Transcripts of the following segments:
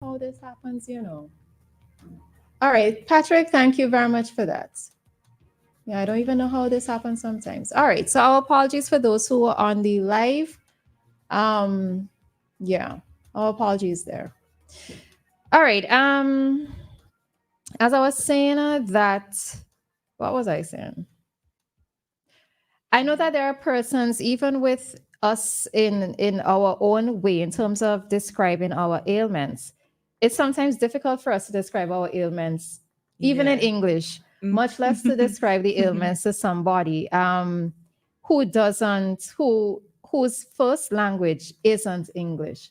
how this happens, All right, Patrick, thank you very much for that. Yeah, I don't even know how this happens sometimes. All right, so our apologies for those who are on the live. Yeah, our apologies there. All right. As I was saying, what was I saying? I know that there are persons, even with us in our own way, in terms of describing our ailments. It's sometimes difficult for us to describe our ailments, even in English, much less to describe the ailments to somebody whose first language isn't English.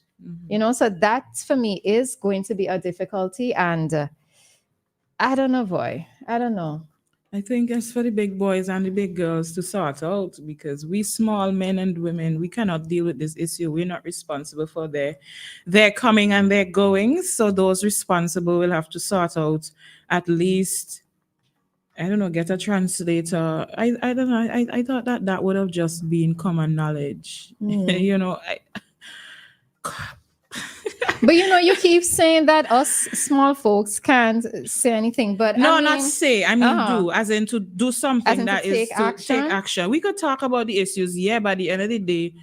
So that for me is going to be a difficulty, and I don't know, boy. I don't know. I think it's for the big boys and the big girls to sort out, because we small men and women, we cannot deal with this issue. We're not responsible for their coming and their goings. So those responsible will have to sort out, at least, I don't know, get a translator. I don't know. I thought that would have just been common knowledge. But you keep saying that us small folks can't say anything. But no, not say. I mean, do, as in to do something that is to take action. We could talk about the issues, by the end of the day,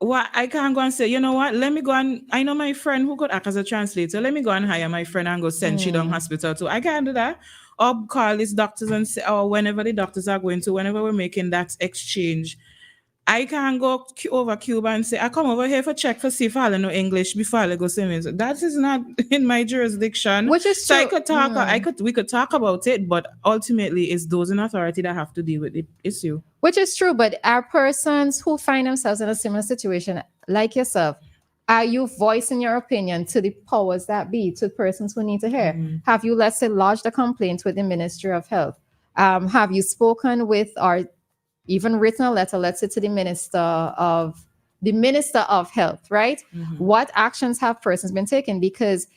what I can't go and say, you know what? Let me go and I know my friend who could act as a translator. Let me go and hire my friend and go send she down hospital too. I can't do that. Or call these doctors and say, or whenever the doctors are going to, whenever we're making that exchange, I can go over Cuba and say, I come over here for check for see if I know English before I go see me. So that is not in my jurisdiction. Which is true. So we could talk about it, but ultimately it's those in authority that have to deal with the issue. Which is true, but are persons who find themselves in a similar situation like yourself, are you voicing your opinion to the powers that be, to persons who need to hear? Have you, let's say, lodged a complaint with the Ministry of Health? Have you spoken with or even written a letter, let's say, to the Minister of Health, right? What actions have persons been taken? Because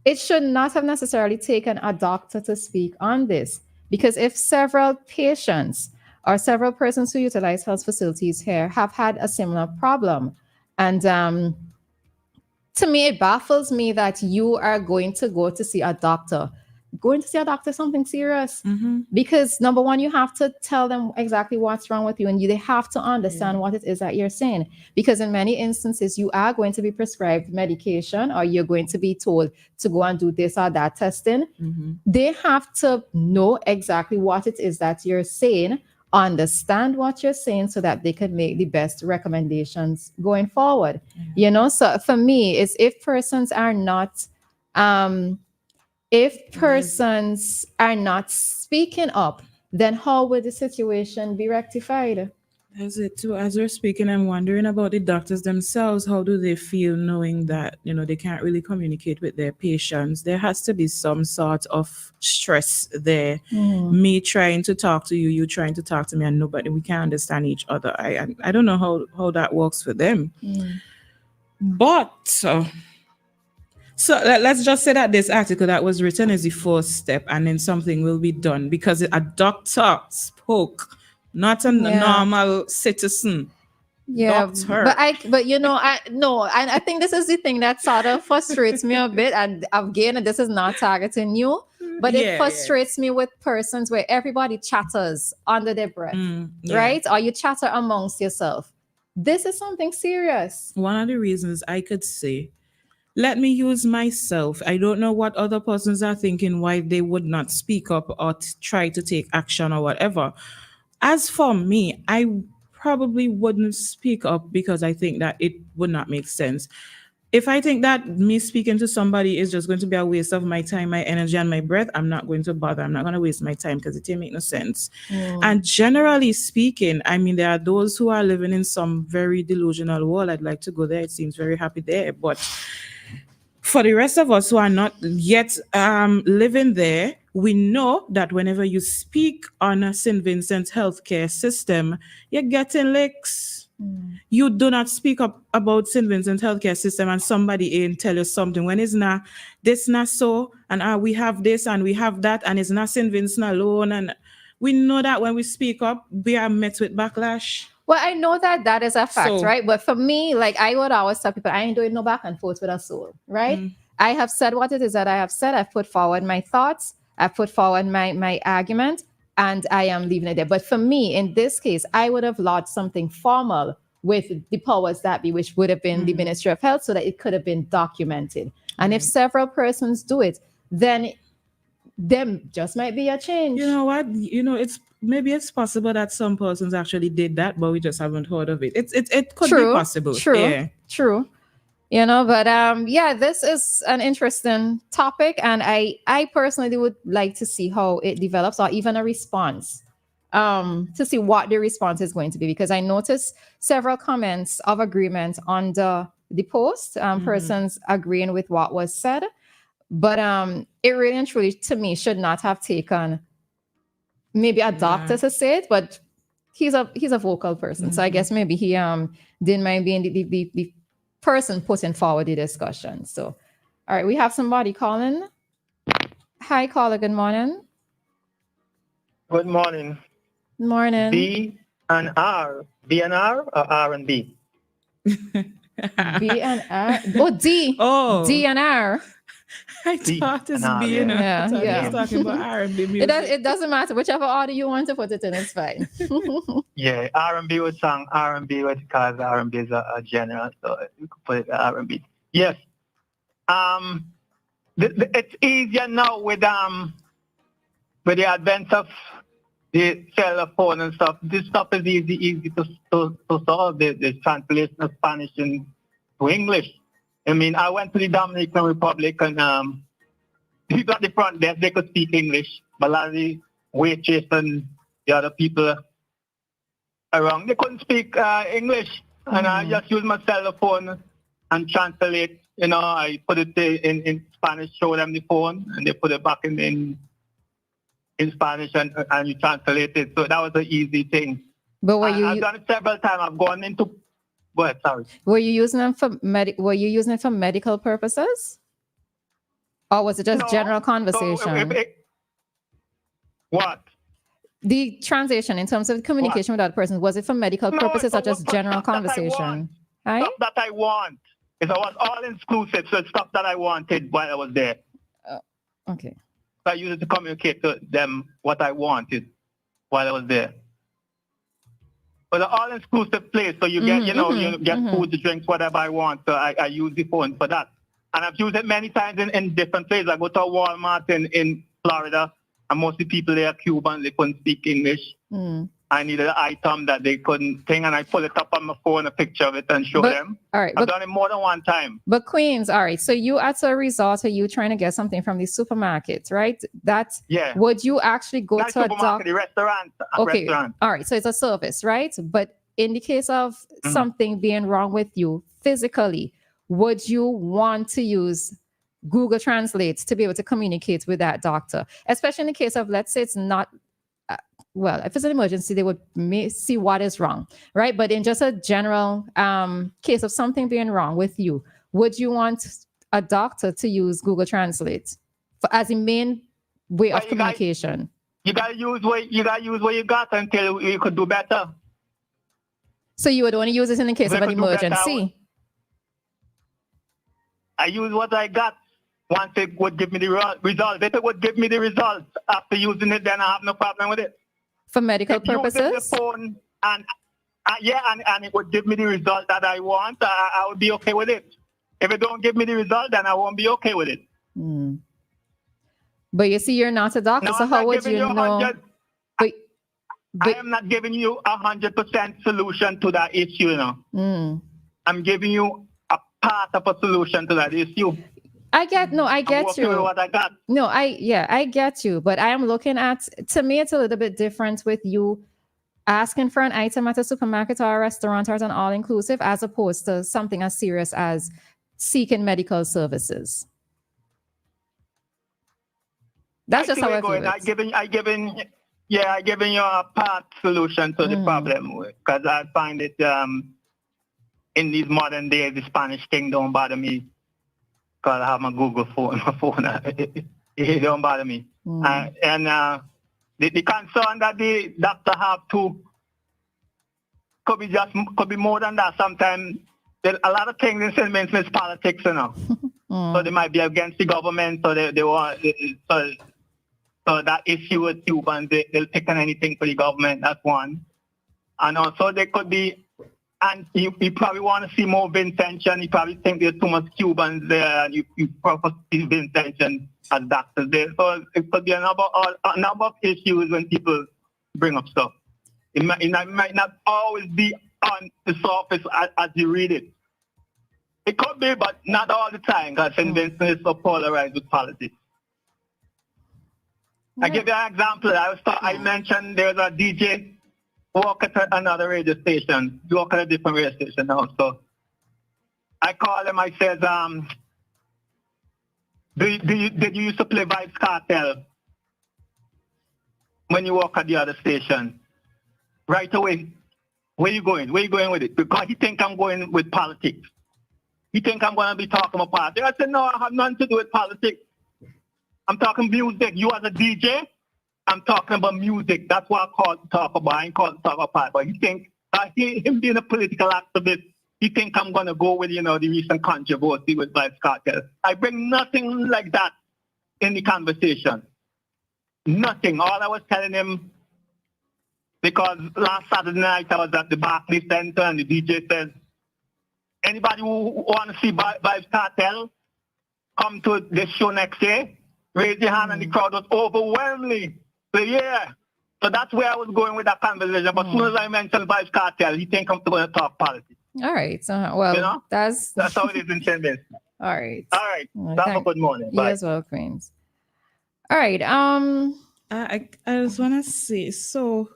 it should not have necessarily taken a doctor to speak on this. Because if several patients or several persons who utilize health facilities here have had a similar problem, and to me, it baffles me that you are going to go to see a doctor. Going to see a doctor is something serious, because number one, you have to tell them exactly what's wrong with you, and they have to understand what it is that you're saying, because in many instances you are going to be prescribed medication, or you're going to be told to go and do this or that testing. They have to know exactly what it is that you're saying, understand what you're saying, so that they can make the best recommendations going forward. So for me, it's if persons are not speaking up, then how would the situation be rectified? As we're speaking, I'm wondering about the doctors themselves. How do they feel knowing that, they can't really communicate with their patients? There has to be some sort of stress there. Me trying to talk to you, you trying to talk to me, and we can't understand each other. I don't know how that works for them. But so let's just say that this article that was written is the first step, and then something will be done, because a doctor spoke, not a normal citizen. Doctor. But I think this is the thing that sort of frustrates me a bit. And again, this is not targeting you, but it frustrates me with persons where everybody chatters under their breath, right? Or you chatter amongst yourself. This is something serious. One of the reasons I could say, let me use myself. I don't know what other persons are thinking, why they would not speak up or try to take action or whatever. As for me, I probably wouldn't speak up, because I think that it would not make sense. If I think that me speaking to somebody is just going to be a waste of my time, my energy, and my breath, I'm not going to bother. I'm not going to waste my time, because it didn't make no sense. And generally speaking, I mean, there are those who are living in some very delusional world. I'd like to go there. It seems very happy there. But for the rest of us who are not yet living there, we know that whenever you speak on a St. Vincent healthcare system, you're getting licks. You do not speak up about St. Vincent healthcare system and somebody in tell you something when it's not, this not so, and we have this and we have that, and it's not St. Vincent alone. And we know that when we speak up, we are met with backlash. Well, I know that is a fact, right? But for me, like I would always tell people, I ain't doing no back and forth with a soul, right? I have said what it is that I have said. I've put forward my thoughts. I've put forward my argument, and I am leaving it there. But for me, in this case, I would have lodged something formal with the powers that be, which would have been the Ministry of Health, so that it could have been documented. And if several persons do it, then there just might be a change. You know what? It's possible that some persons actually did that, but we just haven't heard of it. It could be possible. True. But this is an interesting topic, and I personally would like to see how it develops, or even a response, to see what the response is going to be, because I noticed several comments of agreement on the post, persons agreeing with what was said, but it really and truly, to me, should not have taken maybe a doctor to say it, but he's a vocal person, so I guess maybe he didn't mind being the person putting forward the discussion. So, all right, we have somebody calling. Hi, caller. Good morning. Good morning. Morning. B and R. B and R or R and B? B and R. Oh, D. Oh. D and R. I thought it's R, B, yeah. I was talking about R&B music. It doesn't matter. Whichever order you want to put it in, it's fine. Yeah, R&B would song R&B because R&B is a genre, so you could put it R&B. Yes. It's easier now with the advent of the cell phone and stuff. This stuff is easy to solve. The translation of Spanish to English. I mean, I went to the Dominican Republic, and people at the front desk, they could speak English, but a lot of the waitress and the other people around, they couldn't speak English. And I just used my cell phone and translate. I put it in Spanish, show them the phone, and they put it back in Spanish, and you translate it. So that was an easy thing. But I've done it several times. I've gone into... Go ahead, sorry. Were you using them for medical purposes, or was it just general conversation? What? The translation in terms of communication with other persons, was it for medical purposes or just general conversation? Stuff that I want. It was all inclusive, so stuff that I wanted while I was there. Okay. So I used it to communicate to them what I wanted while I was there. But an all-inclusive place, so you get, you get food, drinks, whatever I want. So I use the phone for that. And I've used it many times in different places. I go to a Walmart in Florida, and most of the people there are Cuban. They couldn't speak English. I needed an item that they couldn't think, and I pull it up on my phone, a picture of it, and show them. All right, I've done it more than one time. But Queens, all right. So you at a resort, are you trying to get something from the supermarket, right? Would you actually go to a supermarket, the restaurant? Okay, all right. So it's a service, right? But in the case of something being wrong with you physically, would you want to use Google Translate to be able to communicate with that doctor? Especially in the case of, let's say it's not... if it's an emergency, they would see what is wrong, right? But in just a general case of something being wrong with you, would you want a doctor to use Google Translate as the main way of communication? You gotta use what you got until you could do better. So you would only use it in the case of an emergency? I use what I got. Once it would give me the result. If it would give me the result after using it, then I have no problem with it. For medical purposes? The phone and it would give me the result that I want, I would be okay with it. If it don't give me the result, then I won't be okay with it. But you see, you're not a doctor, so how would you know? I am not giving you 100% solution to that issue, I'm giving you a part of a solution to that issue. I get you. What I got. No, I get you. But I am looking at, to me, it's a little bit different with you asking for an item at a supermarket or a restaurant or an all-inclusive, as opposed to something as serious as seeking medical services. That's just how I feel it. I giving you a part solution to the problem, because I find it in these modern days, the Spanish thing don't bother me. Because I have my Google phone, it don't bother me. The concern that the doctor have too could be more than that. Sometimes a lot of things in St. Vincent is politics, you know. So they might be against the government, so they want so that issue with Cubans, they'll pick on anything for the government. That's one. And also they could be, and you probably want to see more Vincentian. You probably think there's too much Cubans there, and you prefer see Vincentian as doctors there. So it could be a number of issues when people bring up stuff. It might not always be on the surface as you read it. It could be, but not all the time, because St. Vincent is so polarized with politics. I give you an example. I mentioned there's a DJ work at another radio station. You work at a different radio station now. So I call him. I says, did you used to play Vibes Cartel when you work at the other station? Right away. Where you going? Where you going with it? Because he think I'm going with politics. He think I'm going to be talking about politics. I said, no, I have nothing to do with politics. I'm talking music. You as a DJ, I'm talking about music. That's what I call to talk about. I ain't called to talk about politics. But he think, him being a political activist, he think I'm going to go with, the recent controversy with Vibes Cartel. I bring nothing like that in the conversation. Nothing. All I was telling him, because last Saturday night I was at the Barclays Center and the DJ says, anybody who want to see Vibes Cartel, come to this show next year. Raise your hand, and the crowd was overwhelmingly. So yeah. So that's where I was going with that conversation. But as soon as I mentioned Vibes Cartel, he think I'm going to talk politics. All right. So, well, that's how it is in 10 minutes. All right. All right. Have a good morning. You Bye. as well, Queens. All right. I just want to say, so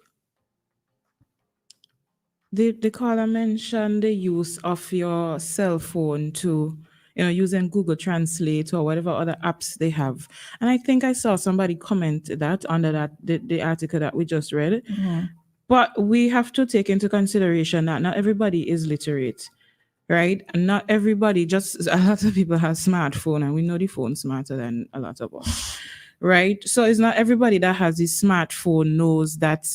the caller mentioned the use of your cell phone to, using Google Translate or whatever other apps they have. And I think I saw somebody comment that under that the article that we just read. Mm-hmm. But we have to take into consideration that not everybody is literate, right? And not everybody, just a lot of people have smartphone, and we know the phone's smarter than a lot of us, right? So it's not everybody that has a smartphone knows that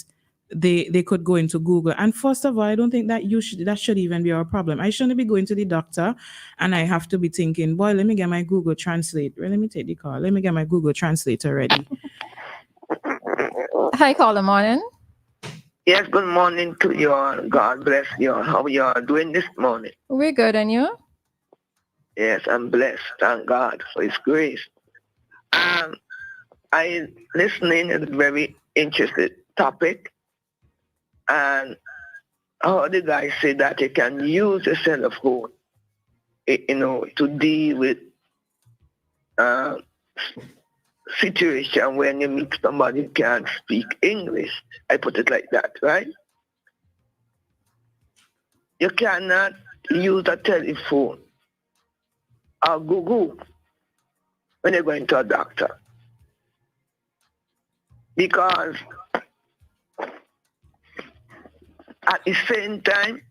they could go into Google. And first of all, I don't think that that should even be our problem. I shouldn't be going to the doctor and I have to be thinking, boy, let me get my Google Translate. Let me take the call. Let me get my Google Translator ready. Hi, caller morning. Yes, good morning to you all. God bless you all. How you all doing this morning? We're good, and you? Yes, I'm blessed. Thank God for His grace. I listening is a very interesting topic. And how the guy said that you can use a cell phone, to deal with situation when you meet somebody who can't speak English. I put it like that, right? You cannot use a telephone or Google when you're going to a doctor. Because at the same time,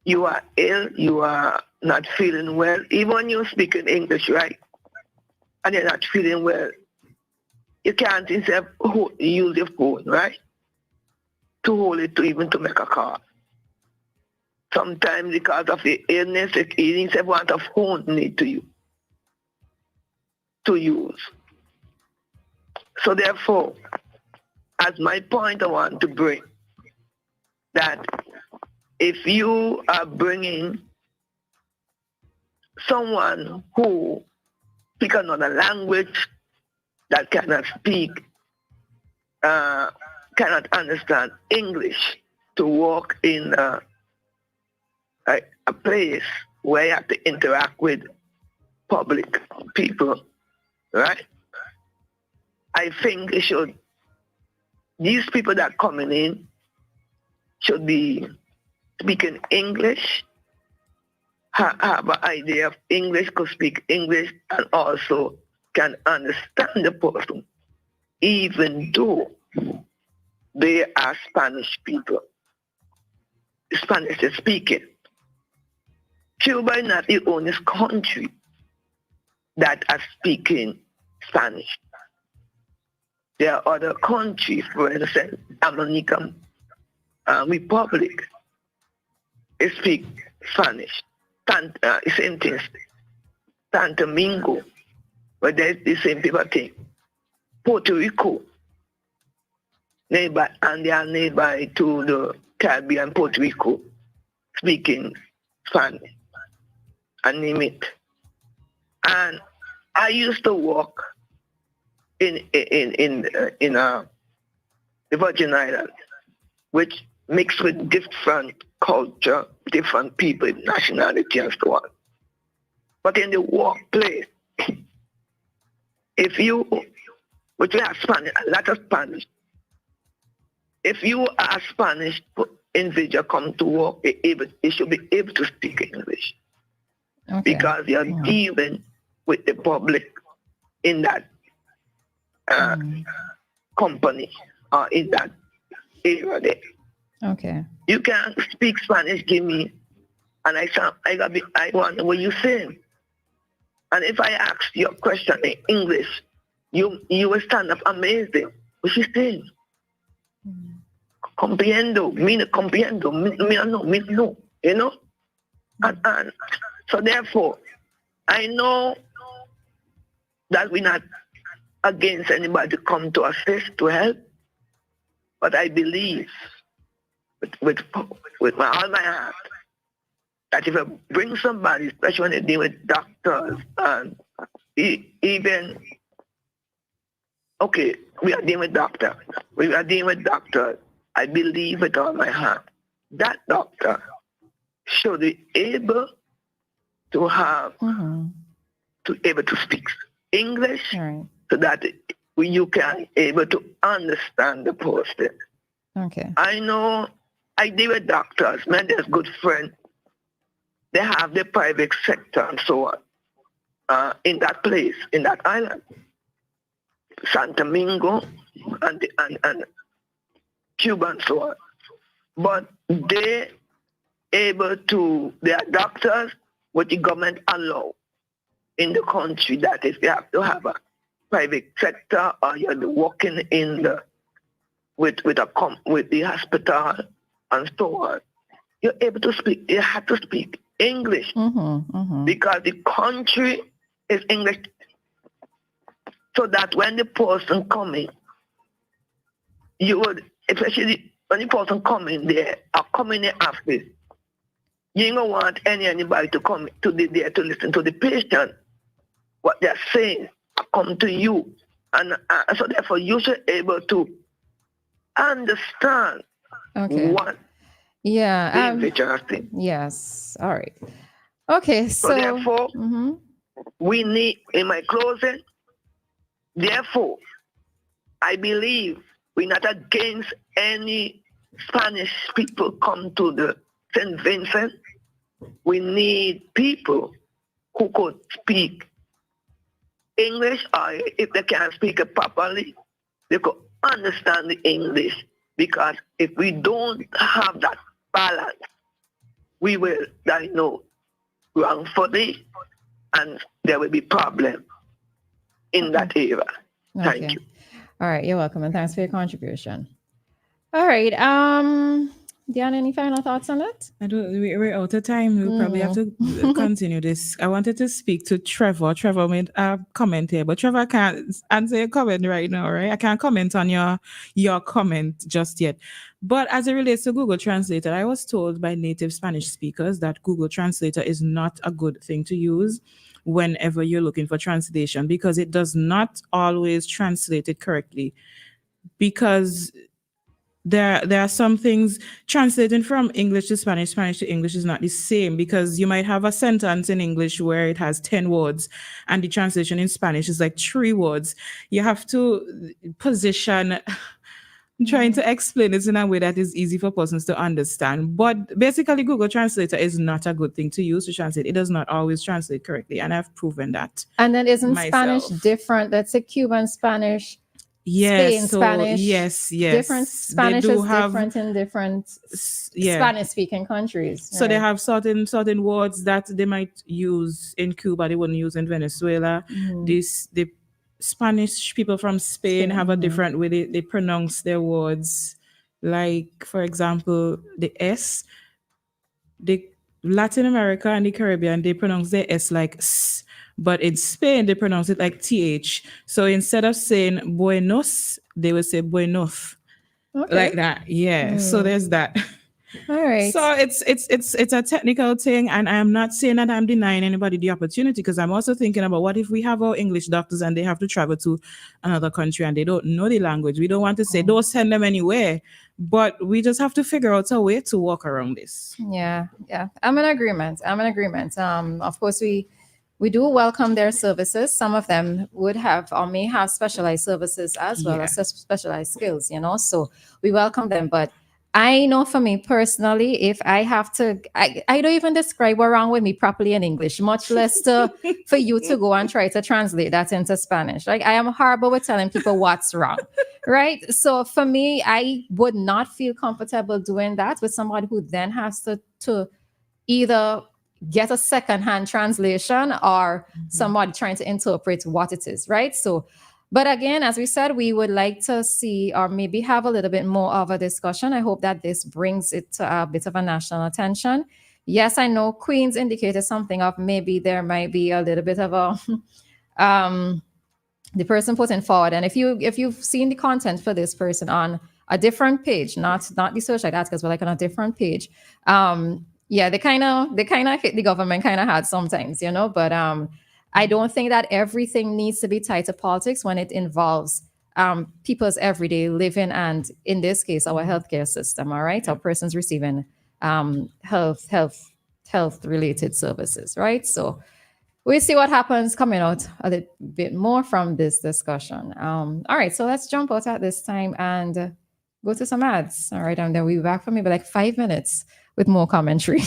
you are ill, you are not feeling well, even when you're speaking English, right? And you're not feeling well, you can't instead use your phone, right? To hold it, to even to make a call. Sometimes because of the illness, it instead want a phone need to use. So therefore, as my point I want to bring, that if you are bringing someone who speaks another language that cannot speak, cannot understand English, to work in a place where you have to interact with public people, right? I think these people that are coming in should be speaking English, have an idea of English, could speak English, and also can understand the person, even though they are Spanish people, Spanish speaking. Cuba is not the only country that are speaking Spanish. There are other countries, for instance, Dominican Republic, they speak Spanish. same thing, Santo Domingo, but there's the same people thing. Puerto Rico, neighbor, and they are neighbor to the Caribbean, Puerto Rico, speaking Spanish, and name it. And I used to work in the Virgin Islands, which mixed with different culture, different people, nationality, and so on. But in the workplace, which we have Spanish, a lot of Spanish, if you are Spanish individual come to work, you should be able to speak English. Okay. Because you're dealing with the public in that company or in that area there. Okay. You can speak Spanish, give me, and I wonder what you're saying. And if I ask you a question in English, you will stand up amazing. What she saying? Compreendo, me no compreendo, me no, you know? And so therefore, I know that we're not against anybody to come to assist, to help, but I believe with all my heart that if I bring somebody, especially when they deal with doctors and even, okay, we are dealing with doctors. I believe with all my heart that doctor should be able to have, able to speak English, right, so that you can able to understand the person. Okay. I know I deal with doctors, man, there's good friends. They have the private sector and so on in that place, in that island. Santo Domingo and Cuba and so on. But they are doctors, what the government allow in the country, that if you have to have a private sector or you're working in with the hospital and so on, you're able to speak. You have to speak English because the country is English, so that when the person coming, you would, especially when the person coming there or coming in the office, you don't want anybody to come to there to listen to the patient, what they're saying, come to you. And so therefore you should be able to understand what the individual is saying. Yes, all right. Okay, so therefore, we need, in my closing, therefore, I believe we're not against any Spanish people come to the St. Vincent. We need people who could speak English, or if they can't speak it properly, they could understand the English. Because if we don't have that balance, we will die wrongfully, and there will be problem in that area. Thank you. All right, you're welcome, and thanks for your contribution. All right, Dianna, any final thoughts on it? We're out of time. We'll probably have to continue this. I wanted to speak to Trevor. Trevor made a comment here, but Trevor can't answer your comment right now, right? I can't comment on your comment just yet. But as it relates to Google Translator, I was told by native Spanish speakers that Google Translator is not a good thing to use whenever you're looking for translation, because it does not always translate it correctly. Because there are some things translating from English to Spanish to English is not the same, because you might have a sentence in English where it has 10 words and the translation in Spanish is like 3 words. You have to position, trying to explain it in a way that is easy for persons to understand. But basically, Google Translator is not a good thing to use to translate. It does not always translate correctly, and I've proven that. And then isn't myself. Spanish different? Let's say Cuban Spanish. Yes, Spain Spanish. Yes. Different Spanish is different in different Spanish-speaking countries. So they have certain words that they might use in Cuba, they wouldn't use in Venezuela. The Spanish people from Spain have a different way they pronounce their words. Like, for example, the S, Latin America and the Caribbean, they pronounce their S like S, but in Spain, they pronounce it like TH. So instead of saying buenos, they would say buenos, like Okay. that. Yeah. So there's that. All right. So it's a technical thing, and I am not saying that I'm denying anybody the opportunity, because I'm also thinking about what if we have our English doctors and they have to travel to another country and they don't know the language. We don't want to say don't send them anywhere, but we just have to figure out a way to walk around this. Yeah, yeah. I'm in agreement. I'm in agreement. Of course, we do welcome their services. Some of them would have or may have specialized services as well Yeah. as specialized skills, you know. So we welcome them. But I know for me personally, if I have to, I don't even describe what's wrong with me properly in English, much less for you to go and try to translate that into Spanish. Like I am horrible with telling people what's wrong, right? So for me, I would not feel comfortable doing that with somebody who then has to either get a second-hand translation or somebody trying to interpret what it is, right? So, but again, as we said, we would like to see or maybe have a little bit more of a discussion. I hope that this brings it to a bit of a national attention. Yes, I know Queen's indicated something of maybe there might be a little bit of a the person putting forward. And if you've seen the content for this person on a different page, not the Searchlight articles, but like on a different page, yeah, they kind of hit the government kind of hard sometimes, you know. But I don't think that everything needs to be tied to politics when it involves people's everyday living and, in this case, our healthcare system. All right, our persons receiving health related services, right? So we'll see what happens coming out a little bit more from this discussion. All right, so let's jump out at this time and go to some ads. All right, and then we'll be back for maybe like 5 minutes with more commentary.